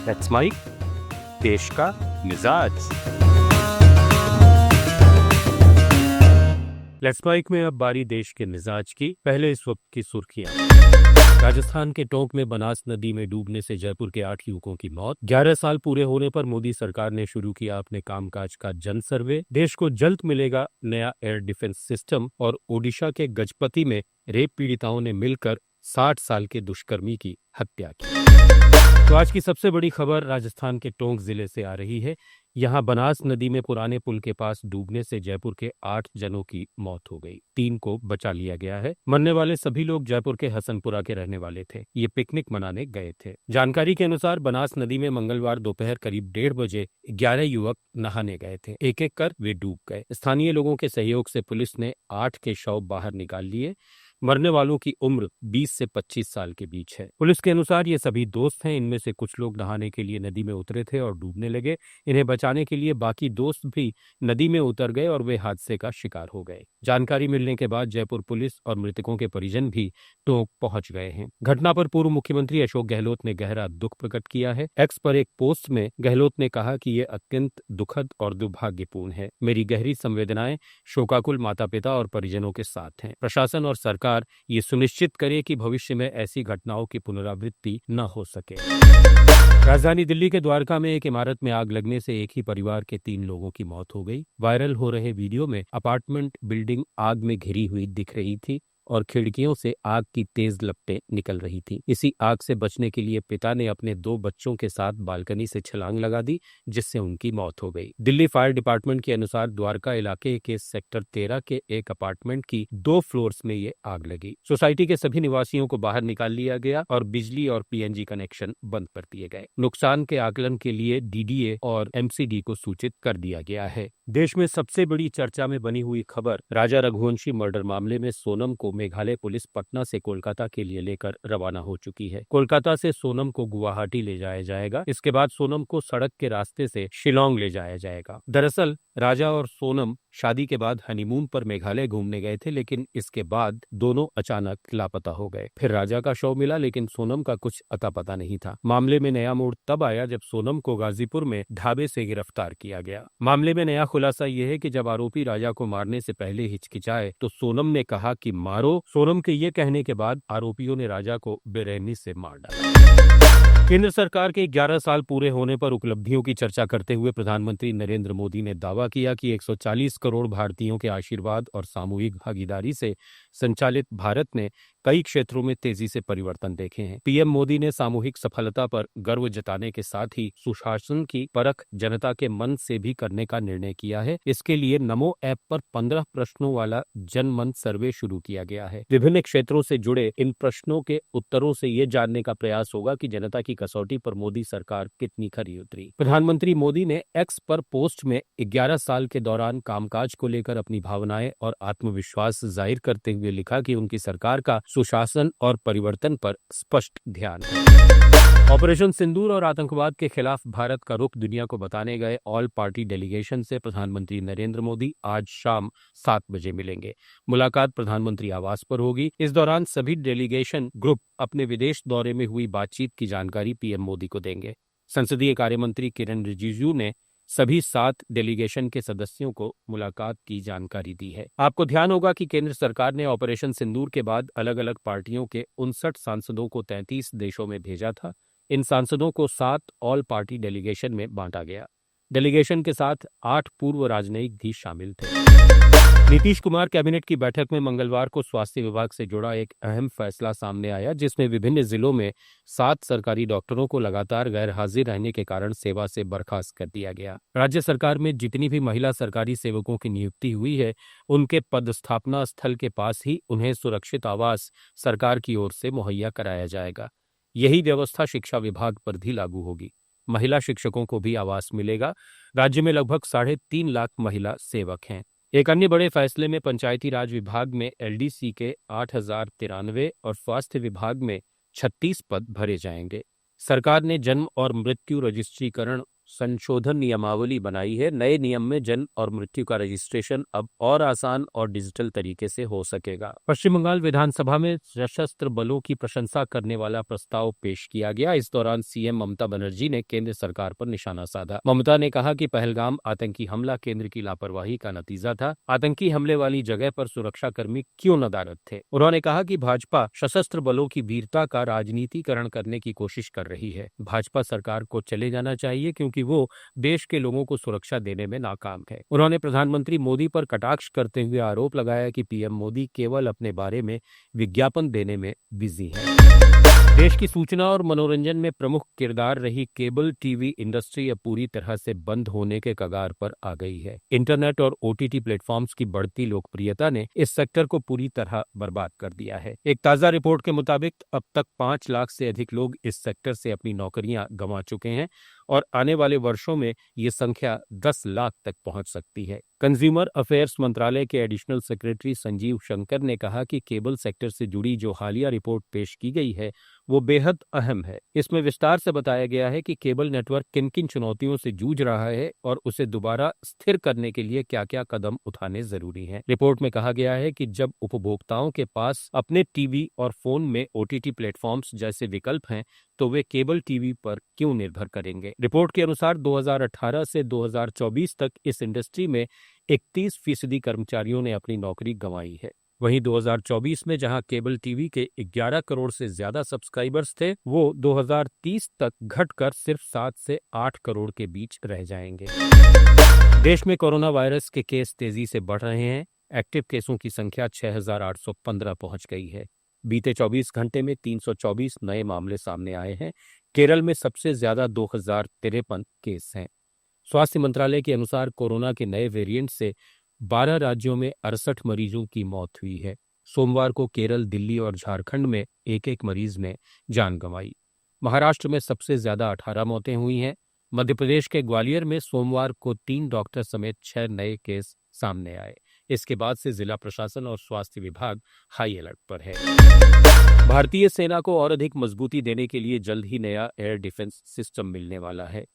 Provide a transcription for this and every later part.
Let's mic देश का मिजाज। लेट्स माइक में अब बारी देश के मिजाज की। पहले इस वक्त की सुर्खियां। राजस्थान के टोंक में बनास नदी में डूबने से जयपुर के 8 युवकों की मौत। 11 साल पूरे होने पर मोदी सरकार ने शुरू किया अपने कामकाज का जन सर्वे। देश को जल्द मिलेगा नया एयर डिफेंस सिस्टम। और ओडिशा के गजपति में रेप पीड़िताओं ने मिलकर 60 साल के दुष्कर्मी की हत्या की। तो आज की सबसे बड़ी खबर राजस्थान के टोंक जिले से आ रही है। यहाँ बनास नदी में पुराने पुल के पास डूबने से जयपुर के 8 जनों की मौत हो गई। 3 को बचा लिया गया है। मरने वाले सभी लोग जयपुर के हसनपुरा के रहने वाले थे। ये पिकनिक मनाने गए थे। जानकारी के अनुसार बनास नदी में मंगलवार दोपहर करीब 1:30 बजे 11 युवक नहाने गए थे। एक एक कर वे डूब गए। स्थानीय लोगों के सहयोग से पुलिस ने 8 के शव बाहर निकाल लिए। मरने वालों की उम्र 20 से 25 साल के बीच है। पुलिस के अनुसार ये सभी दोस्त हैं। इनमें से कुछ लोग नहाने के लिए नदी में उतरे थे और डूबने लगे। इन्हें बचाने के लिए बाकी दोस्त भी नदी में उतर गए और वे हादसे का शिकार हो गए। जानकारी मिलने के बाद जयपुर पुलिस और मृतकों के परिजन भी टोंक पहुंच गए हैं। घटना पर पूर्व मुख्यमंत्री अशोक गहलोत ने गहरा दुख प्रकट किया है। एक्स पर एक पोस्ट में गहलोत ने कहा कि ये अत्यंत दुखद और दुर्भाग्यपूर्ण है। मेरी गहरी संवेदनाएं शोकाकुल माता पिता और परिजनों के साथ हैं। प्रशासन और सरकार ये सुनिश्चित करे कि भविष्य में ऐसी घटनाओं की पुनरावृत्ति न हो सके। राजधानी दिल्ली के द्वारका में एक इमारत में आग लगने से एक ही परिवार के 3 लोगों की मौत हो गई। वायरल हो रहे वीडियो में अपार्टमेंट बिल्डिंग आग में घिरी हुई दिख रही थी और खिड़कियों से आग की तेज लपटें निकल रही थी। इसी आग से बचने के लिए पिता ने अपने 2 बच्चों के साथ बालकनी से छलांग लगा दी, जिससे उनकी मौत हो गई। दिल्ली फायर डिपार्टमेंट के अनुसार द्वारका इलाके के सेक्टर 13 के एक अपार्टमेंट की 2 फ्लोर्स में ये आग लगी। सोसाइटी के सभी निवासियों को बाहर निकाल लिया गया और बिजली और पीएनजी कनेक्शन बंद कर दिए गए। नुकसान के आकलन के लिए डीडीए और एमसीडी को सूचित कर दिया गया है। देश में सबसे बड़ी चर्चा में बनी हुई खबर राजा रघुवंशी मर्डर मामले में सोनम को मेघालय पुलिस पटना से कोलकाता के लिए लेकर रवाना हो चुकी है। कोलकाता से सोनम को गुवाहाटी ले जाया जाएगा। इसके बाद सोनम को सड़क के रास्ते से शिलोंग ले जाया जाएगा। दरअसल राजा और सोनम शादी के बाद हनीमून पर मेघालय घूमने गए थे, लेकिन इसके बाद दोनों अचानक लापता हो गए। फिर राजा का शव मिला, लेकिन सोनम का कुछ अता पता नहीं था। मामले में नया मोड़ तब आया जब सोनम को गाजीपुर में ढाबे से गिरफ्तार किया गया। मामले में नया खुलासा यह है कि जब आरोपी राजा को मारने से पहले हिचकिचाए तो सोनम ने कहा कि मारो। सोनम के ये कहने के बाद आरोपियों ने राजा को बेरहमी से मार डाला। केंद्र सरकार के 11 साल पूरे होने पर उपलब्धियों की चर्चा करते हुए प्रधानमंत्री नरेंद्र मोदी ने दावा किया कि 140 करोड़ भारतीयों के आशीर्वाद और सामूहिक भागीदारी से संचालित भारत ने कई क्षेत्रों में तेजी से परिवर्तन देखे हैं। पीएम मोदी ने सामूहिक सफलता पर गर्व जताने के साथ ही सुशासन की परख जनता के मन से भी करने का निर्णय किया है। इसके लिए नमो ऐप पर 15 प्रश्नों वाला जनमन सर्वे शुरू किया गया है। विभिन्न क्षेत्रों से जुड़े इन प्रश्नों के उत्तरों से ये जानने का प्रयास होगा कि जनता की कसौटी पर मोदी सरकार कितनी खरी उतरी। प्रधानमंत्री मोदी ने एक्स पर पोस्ट में 11 साल के दौरान कामकाज को लेकर अपनी भावनाएं और आत्मविश्वास जाहिर करते हुए लिखा कि उनकी सरकार का सुशासन और परिवर्तन पर स्पष्ट ध्यान है। ऑपरेशन सिंदूर और आतंकवाद के खिलाफ भारत का रुख दुनिया को बताने गए ऑल पार्टी डेलीगेशन से प्रधानमंत्री नरेंद्र मोदी आज शाम 7 बजे मिलेंगे। मुलाकात प्रधानमंत्री आवास पर होगी। इस दौरान सभी डेलीगेशन ग्रुप अपने विदेश दौरे में हुई बातचीत की जानकारी पीएम मोदी को देंगे। संसदीय कार्य मंत्री किरण रिजिजू ने सभी 7 डेलीगेशन के सदस्यों को मुलाकात की जानकारी दी है। आपको ध्यान होगा कि केंद्र सरकार ने ऑपरेशन सिंदूर के बाद अलग अलग पार्टियों के 59 सांसदों को 33 देशों में भेजा था। इन सांसदों को 7 ऑल पार्टी डेलीगेशन में बांटा गया। डेलीगेशन के साथ 8 पूर्व राजनयिक भी शामिल थे। नीतीश कुमार कैबिनेट की बैठक में मंगलवार को स्वास्थ्य विभाग से जुड़ा एक अहम फैसला सामने आया, जिसमें विभिन्न जिलों में 7 सरकारी डॉक्टरों को लगातार गैर हाजिर रहने के कारण सेवा से बर्खास्त कर दिया गया। राज्य सरकार में जितनी भी महिला सरकारी सेवकों की नियुक्ति हुई है, उनके पदस्थापना स्थल के पास ही उन्हें सुरक्षित आवास सरकार की ओर से मुहैया कराया जाएगा। यही व्यवस्था शिक्षा विभाग पर भी लागू होगी। महिला शिक्षकों को भी आवास मिलेगा। राज्य में लगभग 3.5 लाख महिला सेवक हैं। एक अन्य बड़े फैसले में पंचायती राज विभाग में एलडीसी के 8,093 और स्वास्थ्य विभाग में 36 पद भरे जाएंगे। सरकार ने जन्म और मृत्यु रजिस्ट्रीकरण संशोधन नियमावली बनाई है। नए नियम में जन्म और मृत्यु का रजिस्ट्रेशन अब और आसान और डिजिटल तरीके से हो सकेगा। पश्चिम बंगाल विधानसभा में सशस्त्र बलों की प्रशंसा करने वाला प्रस्ताव पेश किया गया। इस दौरान सीएम ममता बनर्जी ने केंद्र सरकार पर निशाना साधा। ममता ने कहा कि पहलगाम आतंकी हमला केंद्र की लापरवाही का नतीजा था। आतंकी हमले वाली जगह पर सुरक्षाकर्मी क्यों नदारद थे। उन्होंने कहा कि भाजपा सशस्त्र बलों की वीरता का राजनीतिकरण करने की कोशिश कर रही है। भाजपा सरकार को चले जाना चाहिए क्योंकि वो देश के लोगों को सुरक्षा देने में नाकाम है। उन्होंने प्रधानमंत्री मोदी पर कटाक्ष करते हुए आरोप लगाया कि पीएम मोदी केवल अपने बारे में विज्ञापन देने में बिजी हैं। देश की सूचना और मनोरंजन में प्रमुख किरदार रही केबल टीवी इंडस्ट्री अब पूरी तरह से बंद होने के कगार पर आ गई है। इंटरनेट और ओटीटी प्लेटफॉर्म्स की बढ़ती लोकप्रियता ने इस सेक्टर को पूरी तरह बर्बाद कर दिया है। एक ताजा रिपोर्ट के मुताबिक अब तक 5 लाख से अधिक लोग इस सेक्टर से अपनी नौकरियां गंवा चुके हैं और आने वाले वर्षों में ये संख्या 10 लाख तक पहुंच सकती है। कंज्यूमर अफेयर्स मंत्रालय के एडिशनल सेक्रेटरी संजीव शंकर ने कहा कि केबल सेक्टर से जुड़ी जो हालिया रिपोर्ट पेश की गई है वो बेहद अहम है। इसमें विस्तार से बताया गया है कि केबल नेटवर्क किन किन चुनौतियों से जूझ रहा है और उसे दोबारा स्थिर करने के लिए क्या क्या कदम उठाने जरूरी हैं। रिपोर्ट में कहा गया है कि जब उपभोक्ताओं के पास अपने टीवी और फोन में ओटीटी प्लेटफॉर्म्स जैसे विकल्प हैं तो वे केबल टीवी पर क्यों निर्भर करेंगे। रिपोर्ट के अनुसार 2018 से 2024 तक इस इंडस्ट्री में 31% कर्मचारियों ने अपनी नौकरी गंवाई है। वहीं 2024 में जहां केबल टीवी के 11 करोड़ से ज्यादा सब्सक्राइबर्स थे, वो 2030 तक घटकर सिर्फ 7 से 8 करोड़ के बीच रह जाएंगे। देश में कोरोना वायरस के केस तेजी से बढ़ रहे हैं। एक्टिव केसों की संख्या 6,815 पहुंच गई है। बीते 24 घंटे में 324 नए मामले सामने आए हैं। केरल में सबसे ज्यादा 2053 केस हैं। स्वास्थ्य मंत्रालय के अनुसार कोरोना के नए वेरिएंट से 12 राज्यों में 68 मरीजों की मौत हुई है। सोमवार को केरल, दिल्ली और झारखंड में एक एक मरीज ने जान गंवाई। महाराष्ट्र में सबसे ज्यादा 18 मौतें हुई हैं। मध्य प्रदेश के ग्वालियर में सोमवार को 3 डॉक्टर समेत 6 नए केस सामने आए। इसके बाद से जिला प्रशासन और स्वास्थ्य विभाग हाई अलर्ट पर है। भारतीय सेना को और अधिक मजबूती देने के लिए जल्द ही नया एयर डिफेंस सिस्टम मिलने वाला है।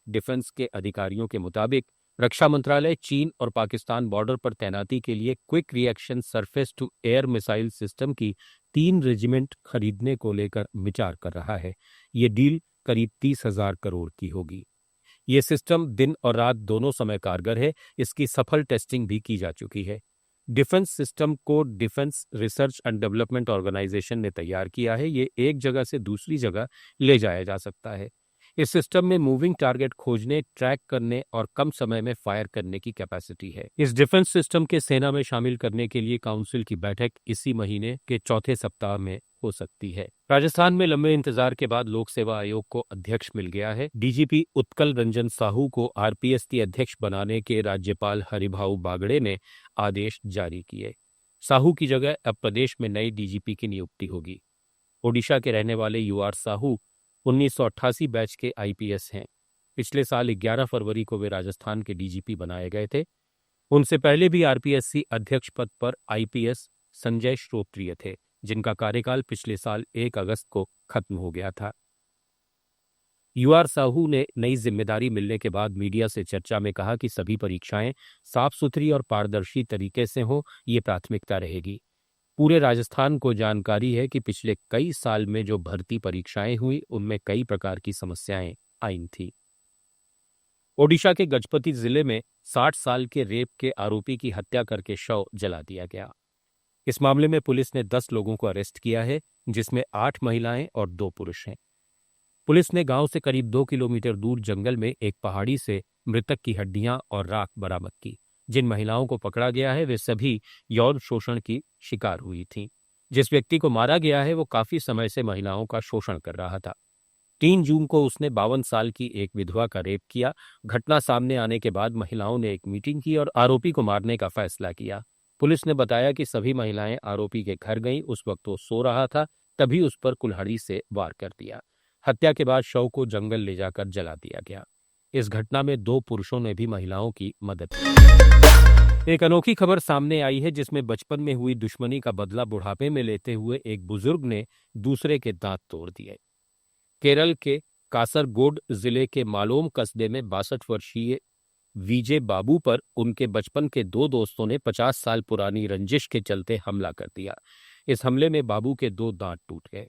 डिफेंस के अधिकारियों के मुताबिक रक्षा मंत्रालय चीन और पाकिस्तान बॉर्डर पर तैनाती के लिए quick reaction surface to air missile system की 3 रेजिमेंट खरीदने को लेकर विचार कर रहा है। ये डील करीब 30,000 करोड़ की होगी। ये सिस्टम दिन और रात दोनों समय कारगर है। इसकी सफल टेस्टिंग भी की जा चुकी है। डिफेंस सिस्टम को defence research and development organisation ने तैयार किया है। ये एक जगह से दूसरी जगह ले जाया जा सकता है। इस सिस्टम में मूविंग टारगेट खोजने, ट्रैक करने और कम समय में फायर करने की कैपेसिटी है। इस डिफेंस सिस्टम के सेना में शामिल करने के लिए काउंसिल की बैठक इसी महीने के चौथे सप्ताह में हो सकती है। राजस्थान में लंबे इंतजार के बाद लोक सेवा आयोग को अध्यक्ष मिल गया है। डीजीपी उत्कल रंजन साहू को आरपीएससी अध्यक्ष बनाने के राज्यपाल हरिभाऊ बागड़े ने आदेश जारी किए। साहू की जगह अब प्रदेश में नई डीजीपी की नियुक्ति होगी। ओडिशा के रहने वाले यूआर साहू 1988 बैच के आईपीएस हैं। पिछले साल 11 फरवरी को वे राजस्थान के डीजीपी बनाए गए थे। उनसे पहले भी आरपीएससी अध्यक्ष पद पर आईपीएस संजय श्रोत्रिय थे, जिनका कार्यकाल पिछले साल 1 अगस्त को खत्म हो गया था। यूआर साहू ने नई जिम्मेदारी मिलने के बाद मीडिया से चर्चा में कहा कि सभी परीक्षाएं साफ सुथरी और पारदर्शी तरीके से हो, ये प्राथमिकता रहेगी। पूरे राजस्थान को जानकारी है कि पिछले कई साल में जो भर्ती परीक्षाएं हुई उनमें कई प्रकार की समस्याएं आई थी। ओडिशा के गजपति जिले में 60 साल के रेप के आरोपी की हत्या करके शव जला दिया गया। इस मामले में पुलिस ने 10 लोगों को अरेस्ट किया है, जिसमें 8 महिलाएं और 2 पुरुष हैं। पुलिस ने गांव से करीब 2 किलोमीटर दूर जंगल में एक पहाड़ी से मृतक की हड्डियां और राख बरामद की। जिन महिलाओं को पकड़ा गया है वे सभी यौन शोषण की शिकार हुई थीं। जिस व्यक्ति को मारा गया है वो काफी समय से महिलाओं का शोषण कर रहा था। 3 जून को उसने 52 साल की एक विधवा का रेप किया। घटना सामने आने के बाद महिलाओं ने एक मीटिंग की और आरोपी को मारने का फैसला किया। पुलिस ने बताया कि सभी महिलाएं आरोपी के घर गईं। उस वक्त वो सो रहा था, तभी उस पर कुल्हाड़ी से वार कर दिया। हत्या के बाद शव को जंगल ले जाकर जला दिया गया। इस घटना में 2 पुरुषों ने भी महिलाओं की मदद की। एक अनोखी खबर सामने आई है, जिसमें बचपन में हुई दुश्मनी का बदला बुढ़ापे में लेते हुए एक बुजुर्ग ने दूसरे के दांत तोड़ दिए। केरल के कासरगोड जिले के मालोम कस्बे में 62 वर्षीय विजय बाबू पर उनके बचपन के दो दोस्तों ने 50 साल पुरानी रंजिश के चलते हमला कर दिया। इस हमले में बाबू के 2 दांत टूट गए।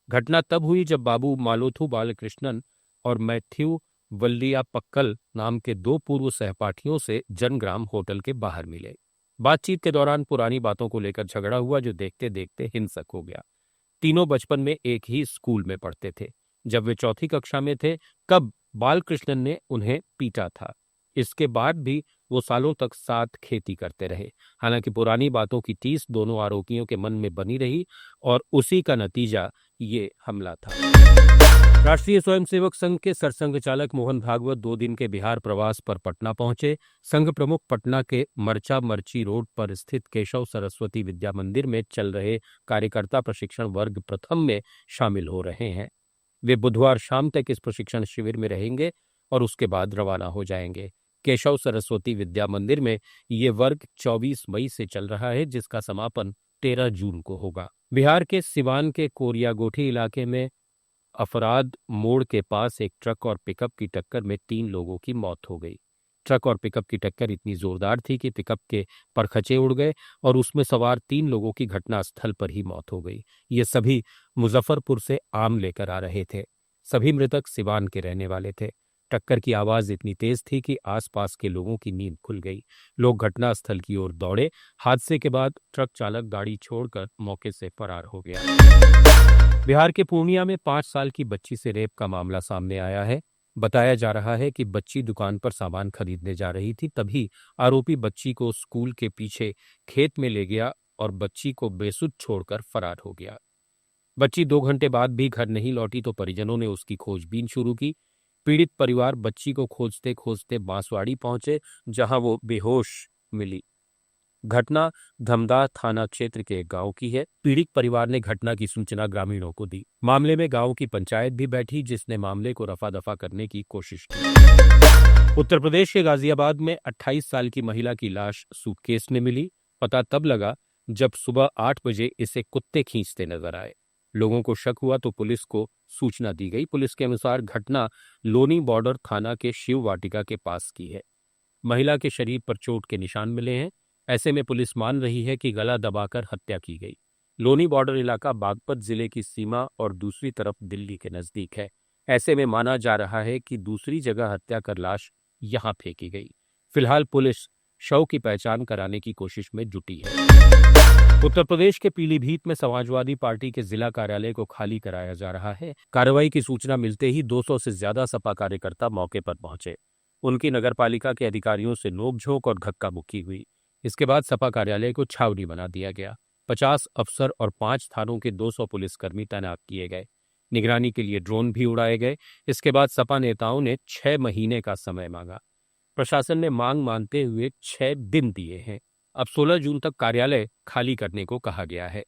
घटना तब हुई जब बाबू मालोथू बालकृष्णन और मैथ्यू वल्लिया पक्कल नाम के 2 पूर्व सहपाठियों से जनग्राम होटल के बाहर मिले। बातचीत के दौरान पुरानी बातों को लेकर झगड़ा हुआ जो देखते देखते हिंसक हो गया। तीनों बचपन में एक ही स्कूल में पढ़ते थे। जब वे चौथी कक्षा में थे तब बालकृष्णन ने उन्हें पीटा था। इसके बाद भी वो सालों तक साथ खेती करते रहे। हालांकि पुरानी बातों की टीस दोनों आरोपियों के मन में बनी रही और उसी का नतीजा ये हमला था। राष्ट्रीय स्वयंसेवक संघ के सरसंघ चालक मोहन भागवत 2 दिन के बिहार प्रवास पर पटना पहुंचे। संघ प्रमुख पटना के मर्चा मर्ची रोड पर स्थित केशव सरस्वती विद्या मंदिर में चल रहे कार्यकर्ता प्रशिक्षण वर्ग प्रथम में शामिल हो रहे हैं। वे बुधवार शाम तक इस प्रशिक्षण शिविर में रहेंगे और उसके बाद रवाना हो जाएंगे। केशव सरस्वती विद्या मंदिर में ये वर्ग 24 मई से चल रहा है, जिसका समापन 13 जून को होगा। बिहार के सिवान के कोरियागोठी इलाके में अफराद मोड़ के पास एक ट्रक और पिकअप की टक्कर में 3 लोगों की मौत हो गई। ट्रक और पिकअप की टक्कर इतनी जोरदार थी कि पिकअप के परखचे उड़ गए और उसमें सवार 3 लोगों की घटनास्थल पर ही मौत हो गई। ये सभी मुजफ्फरपुर से आम लेकर आ रहे थे। सभी मृतक सिवान के रहने वाले थे। टक्कर की आवाज इतनी तेज थी कि आसपास के लोगों की नींद खुल गई। लोग घटनास्थल की ओर दौड़े। हादसे के बाद ट्रक चालक गाड़ी छोड़कर मौके से फरार हो गया। बिहार के पूर्णिया में 5 साल की बच्ची से रेप का मामला सामने आया है। बताया जा रहा है कि बच्ची दुकान पर सामान खरीदने जा रही थी, तभी आरोपी बच्ची को स्कूल के पीछे खेत में ले गया और बच्ची को बेसुध छोड़कर फरार हो गया। बच्ची 2 घंटे बाद भी घर नहीं लौटी तो परिजनों ने उसकी खोजबीन शुरू की। पीड़ित परिवार बच्ची को खोजते खोजते बांसवाड़ी पहुंचे, जहां वो बेहोश मिली। घटना धमदाह थाना क्षेत्र के गांव की है। पीड़ित परिवार ने घटना की सूचना ग्रामीणों को दी। मामले में गांव की पंचायत भी बैठी, जिसने मामले को रफा दफा करने की कोशिश की। उत्तर प्रदेश के गाजियाबाद में 28 साल की महिला की लाश सूटकेस में मिली। पता तब लगा जब सुबह 8 बजे इसे कुत्ते खींचते नजर आए। लोगों को शक हुआ तो पुलिस को सूचना दी गई। पुलिस के अनुसार घटना लोनी बॉर्डर थाना के शिव वाटिका के पास की है। महिला के शरीर पर चोट के निशान मिले हैं। ऐसे में पुलिस मान रही है कि गला दबाकर हत्या की गई। लोनी बॉर्डर इलाका बागपत जिले की सीमा और दूसरी तरफ दिल्ली के नजदीक है। ऐसे में माना जा रहा है कि दूसरी जगह हत्या कर लाश यहां फेंकी गई। फिलहाल पुलिस शव की पहचान कराने की कोशिश में जुटी है। उत्तर प्रदेश के पीलीभीत में समाजवादी पार्टी के जिला कार्यालय को खाली कराया जा रहा है। कार्रवाई की सूचना मिलते ही 200 से ज्यादा सपा कार्यकर्ता मौके पर पहुंचे। उनकी नगरपालिका के अधिकारियों से नोकझोंक और धक्का मुक्की हुई। इसके बाद सपा कार्यालय को छावनी बना दिया गया। 50 अफसर और 5 थानों के 200 पुलिसकर्मी तैनात किए गए। निगरानी के लिए ड्रोन भी उड़ाए गए। इसके बाद सपा नेताओं ने 6 महीने का समय मांगा। प्रशासन ने मांग मानते हुए 6 दिन दिए हैं। अब 16 जून तक कार्यालय खाली करने को कहा गया है।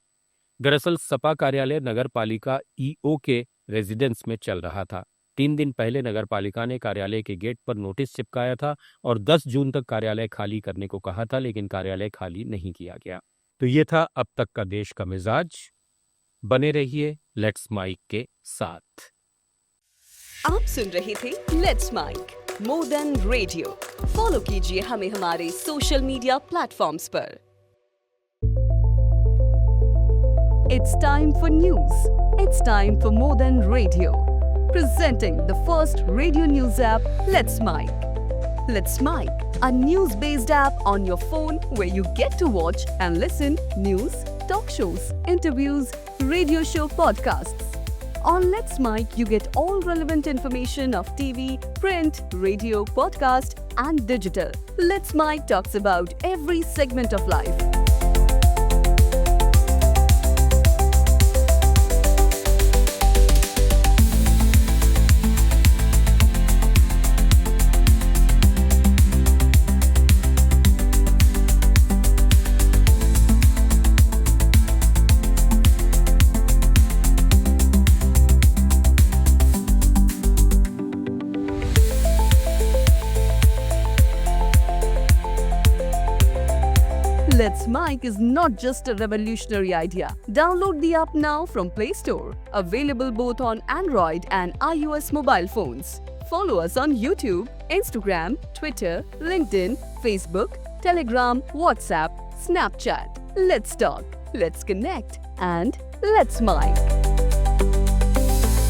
दरअसल सपा कार्यालय नगरपालिका ईओ के रेजिडेंस में चल रहा था। 3 दिन पहले नगरपालिका ने कार्यालय के गेट पर नोटिस चिपकाया था और 10 जून तक कार्यालय खाली करने को कहा था, लेकिन कार्यालय खाली नहीं किया गया। तो ये था अब तक का देश का मिजाज। बने रहिए लेट्स माइक के साथ। आप सुन रहे थे let's mic more than radio. Follow कीजिए हमें हमारे सोशल मीडिया प्लेटफॉर्म्स पर। It's time for news. It's time for more than radio. Presenting the first radio news app, Let's Mic. Let's Mic, a news-based app on your phone where you get to watch and listen news, talk shows, interviews, radio show podcasts. On Let's Mic, you get all relevant information of TV, print, radio, podcast, and digital. Let's Mic talks about every segment of life. Let's Mic is not just a revolutionary idea. Download the app now from Play Store. Available both on Android and iOS mobile phones. Follow us on YouTube, Instagram, Twitter, LinkedIn, Facebook, Telegram, WhatsApp, Snapchat. Let's talk, let's connect, and let's mic.